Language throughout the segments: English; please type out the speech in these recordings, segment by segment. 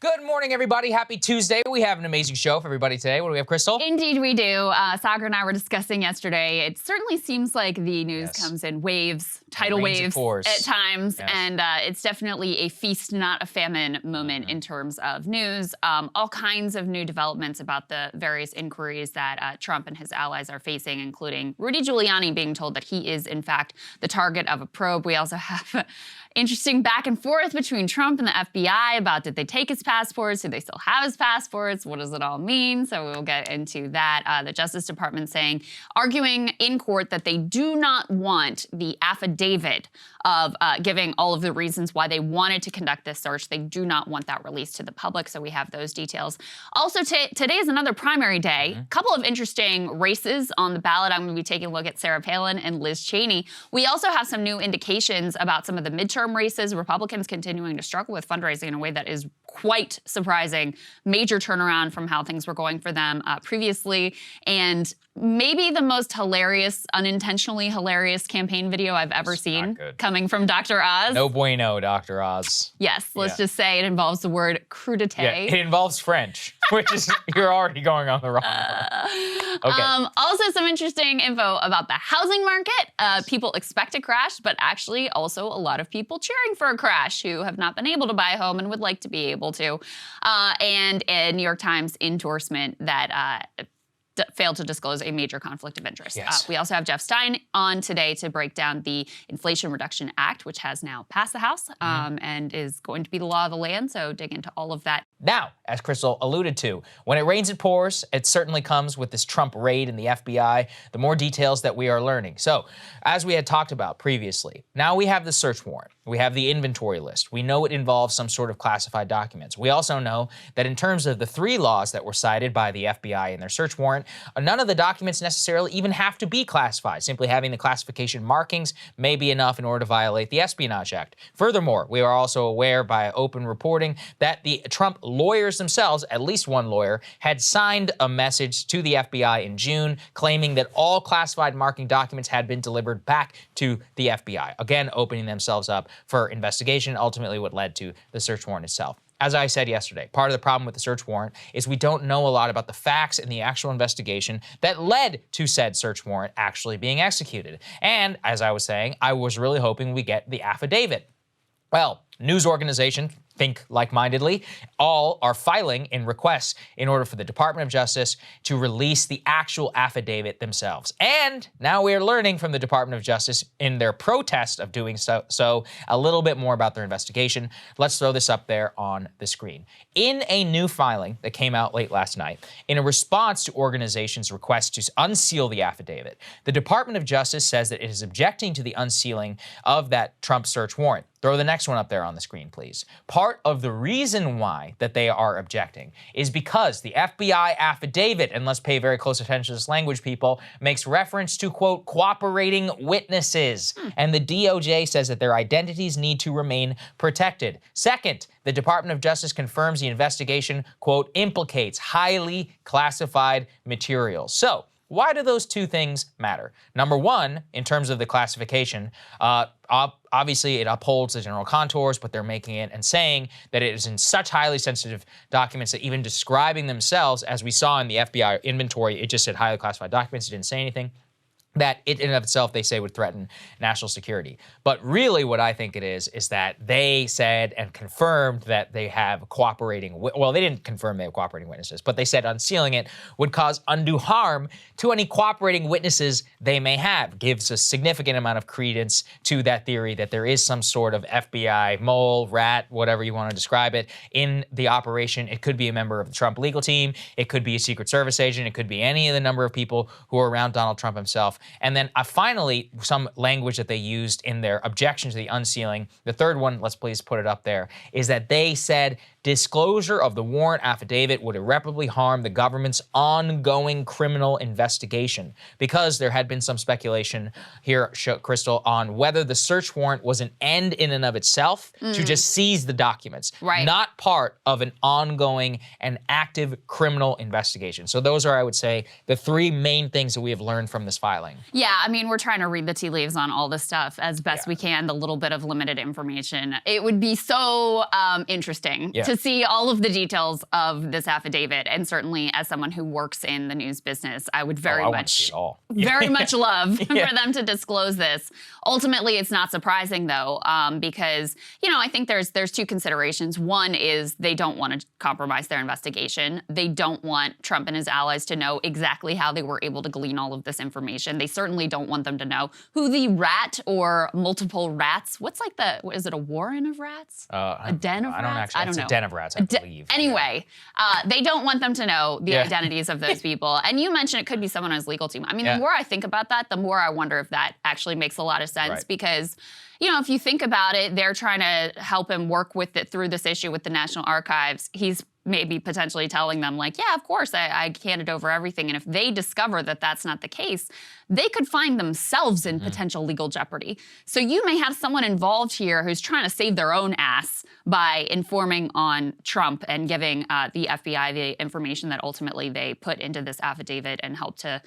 Good morning, everybody. Happy Tuesday. We have an amazing show for everybody today. What do we have, Krystal? Indeed, we do. Saagar and I were discussing yesterday. It certainly seems like the news comes in waves, tidal waves at times, and it's definitely a feast, not a famine moment in terms of news. All kinds of new developments about the various inquiries that Trump and his allies are facing, including Rudy Giuliani being told that he is, in fact, the target of a probe. We also have interesting back and forth between Trump and the FBI about did they take his passports? Do they still have his passports? What does it all mean? So we'll get into that. The Justice Department arguing in court that they do not want the affidavit of giving all of the reasons why they wanted to conduct this search. They do not want that released to the public, so we have those details. Also, today is another primary day. A couple of interesting races on the ballot. I'm going to be taking a look at Sarah Palin and Liz Cheney. We also have some new indications about some of the midterm races. Republicans continuing to struggle with fundraising in a way that is quite surprising. Major turnaround from how things were going for them previously. And maybe the most hilarious, unintentionally hilarious campaign video I've ever seen coming from Dr. Oz. No bueno, Dr. Oz. Yes, let's just say it involves the word crudité. Yeah, it involves French, which is, you're already going on the wrong one. Okay. Also some interesting info about the housing market. People expect a crash, but actually also a lot of people cheering for a crash who have not been able to buy a home and would like to be able to. And a New York Times endorsement that failed to disclose a major conflict of interest. Yes. We also have Jeff Stein on today to break down the Inflation Reduction Act, which has now passed the House and is going to be the law of the land, so dig into all of that. Now, as Krystal alluded to, when it rains, it pours. It certainly comes with this Trump raid and the FBI, the more details that we are learning. So, as we had talked about previously, now we have the search warrant. We have the inventory list. We know it involves some sort of classified documents. We also know that in terms of the 3 laws that were cited by the FBI in their search warrant, none of the documents necessarily even have to be classified. Simply having the classification markings may be enough in order to violate the Espionage Act. Furthermore, we are also aware by open reporting that the Trump lawyers themselves, at least one lawyer, had signed a message to the FBI in June claiming that all classified marking documents had been delivered back to the FBI. Again, opening themselves up for investigation, ultimately what led to the search warrant itself. As I said yesterday, part of the problem with the search warrant is we don't know a lot about the facts in the actual investigation that led to said search warrant actually being executed. And as I was saying, I was really hoping we get the affidavit. Well, news organization, think like-mindedly, all are filing in requests in order for the Department of Justice to release the actual affidavit themselves. And now we are learning from the Department of Justice in their protest of doing so a little bit more about their investigation. Let's throw this up there on the screen. In a new filing that came out late last night, in a response to organizations' request to unseal the affidavit, the Department of Justice says that it is objecting to the unsealing of that Trump search warrant. Throw the next one up there on the screen, please. Part of the reason why that they are objecting is because the FBI affidavit, and let's pay very close attention to this language, people, makes reference to, quote, cooperating witnesses. And the DOJ says that their identities need to remain protected. Second, the Department of Justice confirms the investigation, quote, implicates highly classified materials. So, why do those two things matter? Number one, in terms of the classification, obviously it upholds the general contours, but they're making it and saying that it is in such highly sensitive documents that even describing themselves, as we saw in the FBI inventory, it just said highly classified documents, it didn't say anything, that it in and of itself, they say, would threaten national security. But really what I think it is that they said and confirmed that they have cooperating, well, they didn't confirm they have cooperating witnesses, but they said unsealing it would cause undue harm to any cooperating witnesses they may have. Gives a significant amount of credence to that theory that there is some sort of FBI mole, rat, whatever you want to describe it, in the operation. It could be a member of the Trump legal team. It could be a Secret Service agent. It could be any of the number of people who are around Donald Trump himself. And then finally, some language that they used in their objection to the unsealing, the third one, let's please put it up there, is that they said disclosure of the warrant affidavit would irreparably harm the government's ongoing criminal investigation, because there had been some speculation here, Krystal, on whether the search warrant was an end in and of itself to just seize the documents, not part of an ongoing and active criminal investigation. So those are, I would say, the 3 main things that we have learned from this filing. Yeah, I mean, we're trying to read the tea leaves on all this stuff as best we can, the little bit of limited information. It would be so interesting to to see all of the details of this affidavit. And certainly as someone who works in the news business, I would very much love for them to disclose this. Ultimately, it's not surprising though, because, I think there's two considerations. One is they don't want to compromise their investigation. They don't want Trump and his allies to know exactly how they were able to glean all of this information. They certainly don't want them to know who the rat or multiple rats, is it a warren of rats? A den of rats? I don't know. It's a den of rats, I believe. Anyway, they don't want them to know the identities of those people. And you mentioned it could be someone on his legal team. I mean, the more I think about that, the more I wonder if that actually makes a lot of sense because if you think about it, they're trying to help him work with it through this issue with the National Archives. He's maybe potentially telling them like, yeah, of course, I handed over everything. And if they discover that that's not the case, they could find themselves in potential legal jeopardy. So you may have someone involved here who's trying to save their own ass by informing on Trump and giving the FBI the information that ultimately they put into this affidavit and help to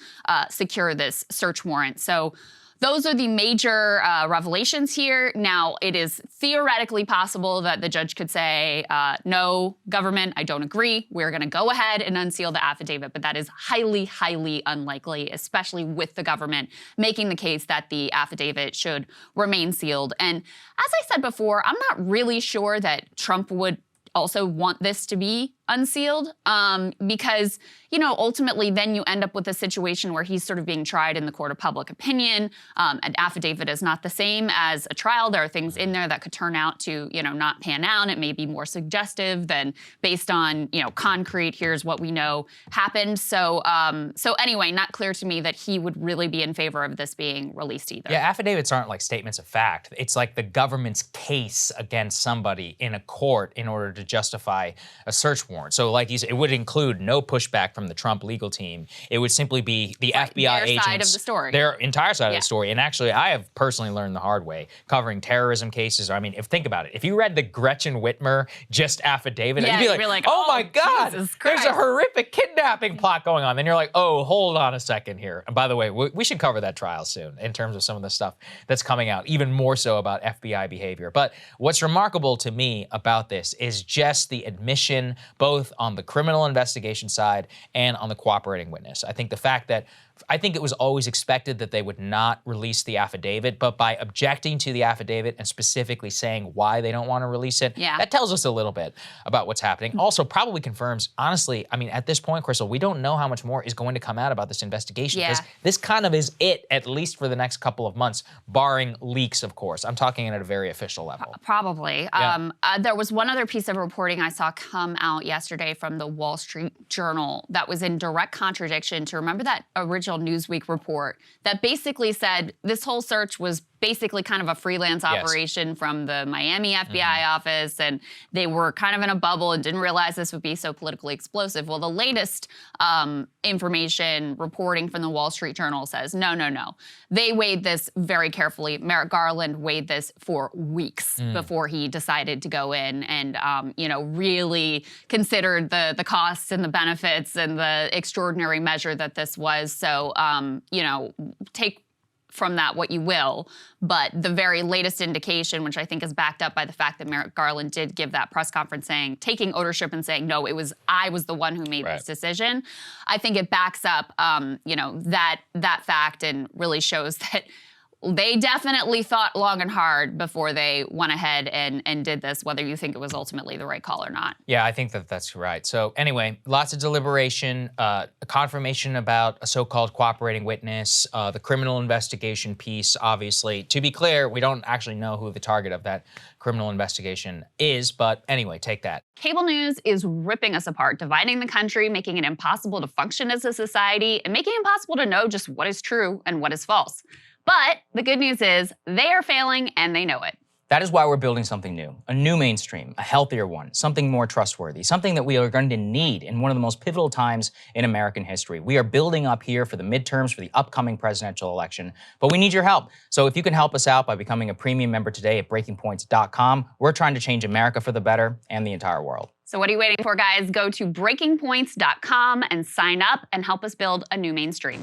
secure this search warrant. So those are the major revelations here. Now, it is theoretically possible that the judge could say, no, government, I don't agree. We're going to go ahead and unseal the affidavit. But that is highly, highly unlikely, especially with the government making the case that the affidavit should remain sealed. And as I said before, I'm not really sure that Trump would also want this to be unsealed because, ultimately then you end up with a situation where he's sort of being tried in the court of public opinion. An affidavit is not the same as a trial. There are things in there that could turn out to, not pan out. It may be more suggestive than based on, concrete, here's what we know happened. So anyway, not clear to me that he would really be in favor of this being released either. Yeah, affidavits aren't like statements of fact. It's like the government's case against somebody in a court in order to justify a search warrant. So like you said, it would include no pushback from the Trump legal team. It would simply be the FBI agents. Their side of the story. Their entire side of the story. And actually, I have personally learned the hard way, covering terrorism cases. I mean, think about it. If you read the Gretchen Whitmer just affidavit, you'd be like, oh my God, there's a horrific kidnapping plot going on. Then you're like, oh, hold on a second here. And by the way, we should cover that trial soon in terms of some of the stuff that's coming out, even more so about FBI behavior. But what's remarkable to me about this is just the admission, both on the criminal investigation side and on the cooperating witness. I think the fact that it was always expected that they would not release the affidavit, but by objecting to the affidavit and specifically saying why they don't want to release it, that tells us a little bit about what's happening. Also probably confirms, honestly, I mean, at this point, Krystal, we don't know how much more is going to come out about this investigation because this kind of is it, at least for the next couple of months, barring leaks, of course. I'm talking at a very official level. Probably. There was one other piece of reporting I saw come out yesterday from the Wall Street Journal that was in direct contradiction to, remember that original Newsweek report that basically said this whole search was basically kind of a freelance operation from the Miami FBI office, and they were kind of in a bubble and didn't realize this would be so politically explosive. Well, the latest information reporting from the Wall Street Journal says, no. They weighed this very carefully. Merrick Garland weighed this for weeks before he decided to go in and, really considered the costs and the benefits and the extraordinary measure that this was. So, take from that what you will, but the very latest indication, which I think is backed up by the fact that Merrick Garland did give that press conference taking ownership and saying, no, I was the one who made this decision. I think it backs up, that fact and really shows that they definitely thought long and hard before they went ahead and did this, whether you think it was ultimately the right call or not. Yeah, I think that's right. So anyway, lots of deliberation, a confirmation about a so-called cooperating witness, the criminal investigation piece, obviously. To be clear, we don't actually know who the target of that criminal investigation is, but anyway, take that. Cable news is ripping us apart, dividing the country, making it impossible to function as a society, and making it impossible to know just what is true and what is false. But the good news is they are failing and they know it. That is why we're building something new, a new mainstream, a healthier one, something more trustworthy, something that we are going to need in one of the most pivotal times in American history. We are building up here for the midterms, for the upcoming presidential election, but we need your help. So if you can help us out by becoming a premium member today at breakingpoints.com, we're trying to change America for the better and the entire world. So what are you waiting for, guys? Go to breakingpoints.com and sign up and help us build a new mainstream.